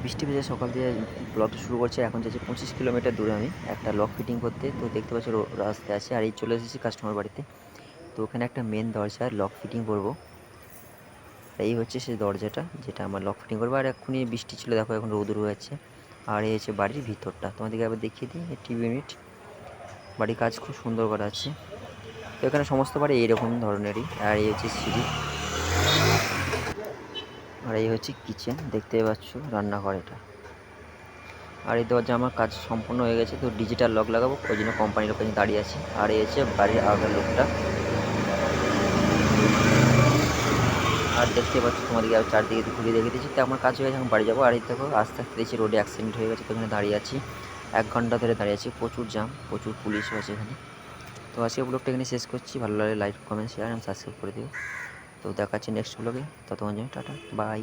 বৃষ্টি ভেজা সকাল দিয়ে ব্লগটা শুরু করছি। এখন যাচ্ছি 25 কিলোমিটার দূরে আমি একটা লক ফিটিং করতে। তো দেখতে পাচ্ছি রাস্তায় আছে, আর এই চলে এসেছি কাস্টমার বাড়িতে। তো ওখানে একটা মেন দরজার লক ফিটিং করব। এই হচ্ছে সেই দরজাটা যেটা আমার লক ফিটিং করবো। আর এক্ষুনি বৃষ্টি ছিল, দেখো এখন রোদ রয়েছে। আর এই হচ্ছে বাড়ির ভিতরটা, তোমাদেরকে একবার দেখিয়ে দিই। টিভি ইউনিট, বাড়ির কাজ খুব সুন্দর করা আছে। তো এখানে সমস্ত বাড়ি এইরকম ধরনেরই। আর এই হচ্ছে সিঁড়ি, আর এই হচ্ছে কিচেন, দেখতে পাচ্ছ রান্নাঘর এটা। আর এই দরজা আমার কাজ সম্পূর্ণ হয়ে গেছে। তো ডিজিটাল লক লাগাবো, ওই জন্য কোম্পানির ওখানে দাঁড়িয়ে আছি। আর এই হচ্ছে বাড়ির আগের লোকটা। আর দেখতে পাচ্ছ, তোমাদেরকে আর চারদিকে ঘুরিয়ে দেখে দিচ্ছি। তো আমার কাজ হয়ে গেছে, এখন বাড়ি যাবো। আর এই দেখো আস্তে আস্তে দেখছি রোডে অ্যাক্সিডেন্ট হয়ে গেছে। তো এখানে দাঁড়িয়ে আছি, 1 ঘন্টা ধরে দাঁড়িয়ে আছি। প্রচুর জ্যাম, প্রচুর পুলিশও আছে এখানে। তো আজকে ব্লগটা এখানে শেষ করছি। ভালো লাগলে লাইক, কমেন্ট, শেয়ার এবং সাবস্ক্রাইব করে দিও। তো দেখাচ্ছি নেক্সট ব্লগে। ততক্ষণ জন্য টাটা, বাই।